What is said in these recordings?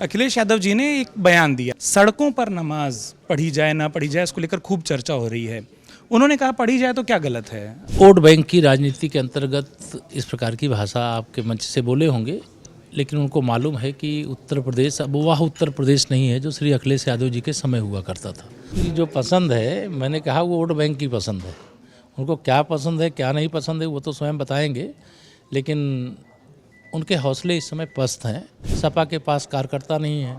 अखिलेश यादव जी ने एक बयान दिया, सड़कों पर नमाज पढ़ी जाए ना पढ़ी जाए, इसको लेकर खूब चर्चा हो रही है। उन्होंने कहा पढ़ी जाए तो क्या गलत है? वोट बैंक की राजनीति के अंतर्गत इस प्रकार की भाषा आपके मंच से बोले होंगे, लेकिन उनको मालूम है कि उत्तर प्रदेश अब वह उत्तर प्रदेश नहीं है जो श्री अखिलेश यादव जी के समय हुआ करता था। ये जो पसंद है, मैंने कहा वो वोट बैंक की पसंद है। उनको क्या पसंद है क्या नहीं पसंद है वो तो स्वयं बताएंगे, लेकिन उनके हौसले इस समय पस्त हैं। सपा के पास कार्यकर्ता नहीं है,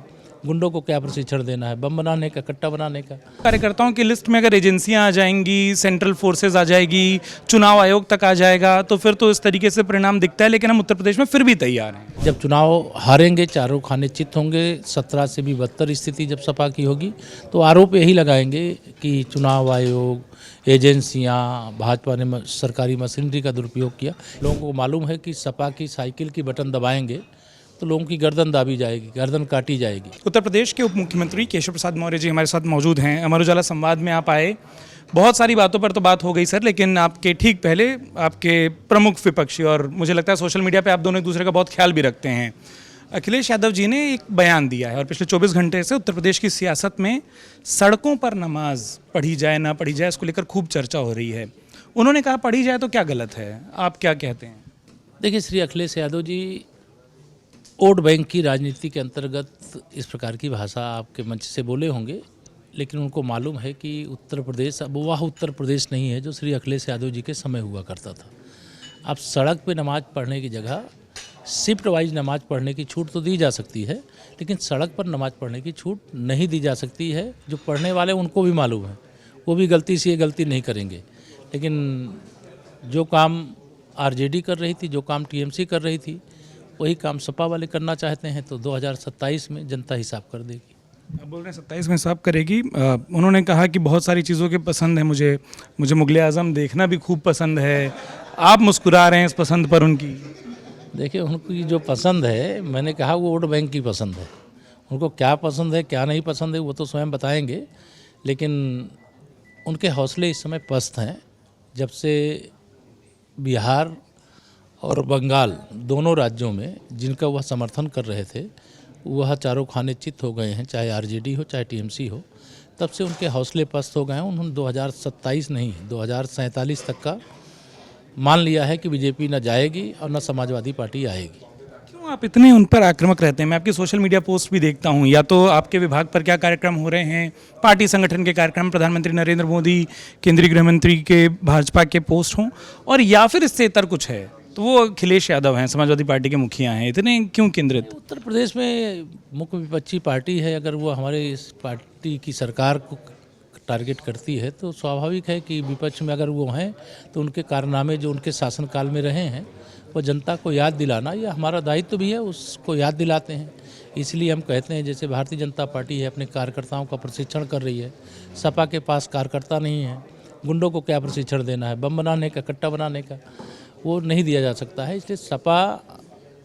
गुंडों को क्या प्रशिक्षण देना है, बम बनाने का, कट्टा बनाने का। कार्यकर्ताओं की लिस्ट में अगर एजेंसियां आ जाएंगी, सेंट्रल फोर्सेज आ जाएगी, चुनाव आयोग तक आ जाएगा, तो फिर तो इस तरीके से परिणाम दिखता है। लेकिन हम उत्तर प्रदेश में फिर भी तैयार हैं। जब चुनाव हारेंगे, चारों खाने चित होंगे, 17 से भी बदतर स्थिति जब सपा की होगी, तो आरोप यही लगाएंगे कि चुनाव आयोग, एजेंसियां, भाजपा ने सरकारी मशीनरी का दुरुपयोग किया। लोगों को मालूम है कि सपा की साइकिल की बटन दबाएंगे तो लोगों की गर्दन दाबी जाएगी, गर्दन काटी जाएगी। उत्तर प्रदेश के उप मुख्यमंत्री केशव प्रसाद मौर्य जी हमारे साथ मौजूद हैं। अमर उजाला संवाद में आप आए, बहुत सारी बातों पर तो बात हो गई सर, लेकिन आपके ठीक पहले आपके प्रमुख विपक्षी, और मुझे लगता है सोशल मीडिया पे आप दोनों एक दूसरे का बहुत ख्याल भी रखते हैं, अखिलेश यादव जी ने एक बयान दिया है और पिछले 24 घंटे से उत्तर प्रदेश की सियासत में सड़कों पर नमाज पढ़ी जाए ना पढ़ी जाए, इसको लेकर खूब चर्चा हो रही है। उन्होंने कहा पढ़ी जाए तो क्या गलत है? आप क्या कहते हैं? देखिए, श्री अखिलेश यादव जी वोट बैंक की राजनीति के अंतर्गत इस प्रकार की भाषा आपके मंच से बोले होंगे, लेकिन उनको मालूम है कि उत्तर प्रदेश अब वह उत्तर प्रदेश नहीं है जो श्री अखिलेश यादव जी के समय हुआ करता था। अब सड़क पे नमाज पढ़ने की जगह शिफ्ट वाइज नमाज पढ़ने की छूट तो दी जा सकती है, लेकिन सड़क पर नमाज पढ़ने की छूट नहीं दी जा सकती है। जो पढ़ने वाले उनको भी मालूम है, वो भी गलती से ये गलती नहीं करेंगे। लेकिन जो काम आरजेडी कर रही थी, जो काम टीएमसी कर रही थी, वही काम सपा वाले करना चाहते हैं, तो 2027 में जनता हिसाब कर देगी। आप बोल रहे हैं 27 में हिसाब करेगी। उन्होंने कहा कि बहुत सारी चीज़ों के पसंद है, मुझे मुगले आज़म देखना भी खूब पसंद है। आप मुस्कुरा रहे हैं इस पसंद पर उनकी। देखिए, उनकी जो पसंद है, मैंने कहा वो वोट बैंक की पसंद है। उनको क्या पसंद है क्या नहीं पसंद है वो तो स्वयं बताएंगे, लेकिन उनके हौसले इस समय पस्त हैं। जब से बिहार और बंगाल दोनों राज्यों में जिनका वह समर्थन कर रहे थे, वह चारों खाने चित हो गए हैं, चाहे आरजेडी हो चाहे टीएमसी हो, तब से उनके हौसले पस्त हो गए हैं। उन्होंने 2027 नहीं 2047 तक का मान लिया है कि बीजेपी न जाएगी और न समाजवादी पार्टी आएगी। क्यों आप इतने उन पर आक्रामक रहते हैं? मैं आपकी सोशल मीडिया पोस्ट भी देखता हूँ, या तो आपके विभाग पर क्या कार्यक्रम हो रहे हैं, पार्टी संगठन के कार्यक्रम, प्रधानमंत्री नरेंद्र मोदी, केंद्रीय गृह मंत्री के भाजपा के पोस्ट हों, और या फिर इससे इतर कुछ है तो वो अखिलेश यादव हैं, समाजवादी पार्टी के मुखिया हैं। इतने क्यों केंद्रित? उत्तर प्रदेश में मुख्य विपक्षी पार्टी है, अगर वो हमारे इस पार्टी की सरकार को टारगेट करती है तो स्वाभाविक है कि विपक्ष में अगर वो हैं तो उनके कारनामे जो उनके शासनकाल में रहे हैं वो जनता को याद दिलाना यह हमारा दायित्व भी है, उसको याद दिलाते हैं। इसलिए हम कहते हैं, जैसे भारतीय जनता पार्टी है अपने कार्यकर्ताओं का प्रशिक्षण कर रही है, सपा के पास कार्यकर्ता नहीं है, गुंडों को क्या प्रशिक्षण देना है, बम बनाने का, कट्टा बनाने का, वो नहीं दिया जा सकता है। इसलिए सपा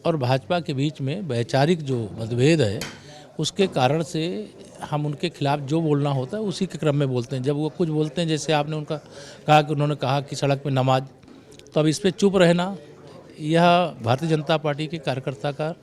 और भाजपा के बीच में वैचारिक जो मतभेद है उसके कारण से हम उनके खिलाफ जो बोलना होता है उसी के क्रम में बोलते हैं। जब वो कुछ बोलते हैं, जैसे आपने उनका कहा कि उन्होंने कहा कि सड़क पे नमाज, तो अब इस पर चुप रहना यह भारतीय जनता पार्टी के कार्यकर्ता का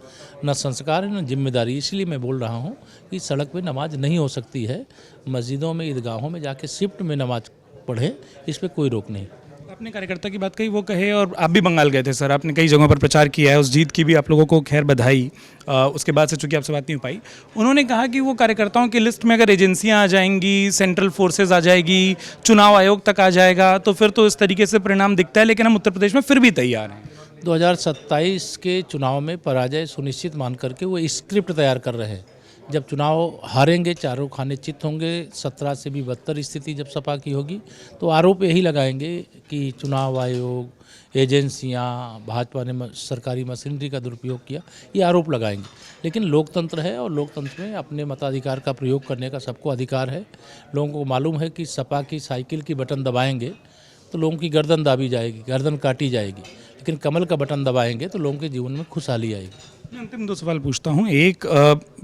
न संस्कार है न जिम्मेदारी। इसलिए मैं बोल रहा हूँ कि सड़क पे नमाज नहीं हो सकती है, मस्जिदों में, ईदगाहों में जाके शिफ्ट में नमाज पढ़ें, इस पर कोई रोक नहीं। आपने कार्यकर्ता की बात कही, वो कहे, और आप भी बंगाल गए थे सर, आपने कई जगहों पर प्रचार किया है, उस जीत की भी आप लोगों को खैर बधाई। उसके बाद से चूंकि आपसे बात नहीं हो पाई, उन्होंने कहा कि वो कार्यकर्ताओं की लिस्ट में अगर एजेंसियां आ जाएंगी, सेंट्रल फोर्सेज आ जाएगी, चुनाव आयोग तक आ जाएगा, तो फिर तो इस तरीके से परिणाम दिखता है। लेकिन हम उत्तर प्रदेश में फिर भी तैयार हैं। 2027 के चुनाव में पराजय सुनिश्चित मान करके वो स्क्रिप्ट तैयार कर रहे हैं। जब चुनाव हारेंगे, चारों खाने चित होंगे, 17 से भी बदतर स्थिति जब सपा की होगी, तो आरोप यही लगाएंगे कि चुनाव आयोग, एजेंसियां, भाजपा ने सरकारी मशीनरी का दुरुपयोग किया, ये आरोप लगाएंगे। लेकिन लोकतंत्र है और लोकतंत्र में अपने मताधिकार का प्रयोग करने का सबको अधिकार है। लोगों को मालूम है कि सपा की साइकिल की बटन दबाएंगे तो लोगों की गर्दन दाबी जाएगी, गर्दन काटी जाएगी, लेकिन कमल का बटन दबाएंगे तो लोगों के जीवन में खुशहाली आएगी। मैं अंतिम दो सवाल पूछता हूँ। एक,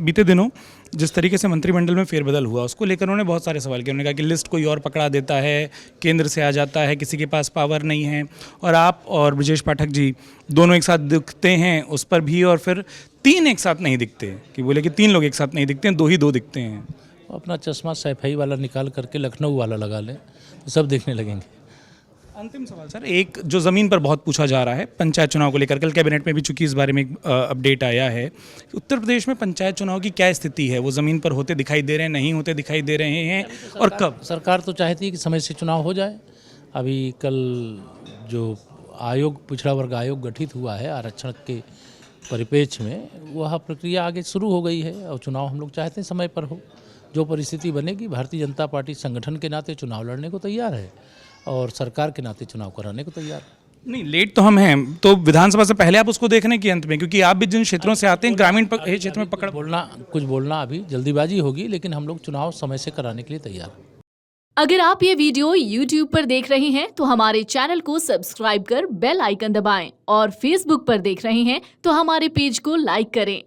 बीते दिनों जिस तरीके से मंत्रिमंडल में फेरबदल हुआ उसको लेकर उन्होंने बहुत सारे सवाल किए। उन्होंने कहा कि लिस्ट कोई और पकड़ा देता है, केंद्र से आ जाता है, किसी के पास पावर नहीं है। और आप और ब्रजेश पाठक जी दोनों एक साथ दिखते हैं उस पर भी, और फिर 3 एक साथ नहीं दिखते, कि बोले कि 3 लोग एक साथ नहीं दिखते हैं, 2 ही 2 दिखते हैं। अपना चश्मा सैफई वाला निकाल करके लखनऊ वाला लगा लें तो सब देखने लगेंगे। अंतिम सवाल सर, एक जो ज़मीन पर बहुत पूछा जा रहा है पंचायत चुनाव को लेकर, कल कैबिनेट में भी चूंकि इस बारे में एक अपडेट आया है, उत्तर प्रदेश में पंचायत चुनाव की क्या स्थिति है? वो ज़मीन पर होते दिखाई दे रहे हैं, नहीं होते दिखाई दे रहे हैं, और कब? सरकार तो चाहती है कि समय से चुनाव हो जाए। अभी कल जो आयोग, पिछड़ा वर्ग आयोग गठित हुआ है आरक्षण के परिप्रेक्ष्य में, वह प्रक्रिया आगे शुरू हो गई है और चुनाव हम लोग चाहते हैं समय पर हो। जो परिस्थिति बनेगी, भारतीय जनता पार्टी संगठन के नाते चुनाव लड़ने को तैयार है और सरकार के नाते चुनाव कराने को तैयार है। नहीं, लेट तो हम हैं, तो विधानसभा से पहले आप उसको देखने के अंत में, क्योंकि आप भी जिन क्षेत्रों से आते हैं ग्रामीण क्षेत्र में पकड़ कुछ बोलना अभी जल्दीबाजी होगी, लेकिन हम लोग चुनाव समय से कराने के लिए तैयार हैं। अगर आप ये वीडियो YouTube पर देख रहे हैं तो हमारे चैनल को सब्सक्राइब कर बेल आइकन दबाएं, और Facebook पर देख रहे हैं तो हमारे पेज को लाइक करें।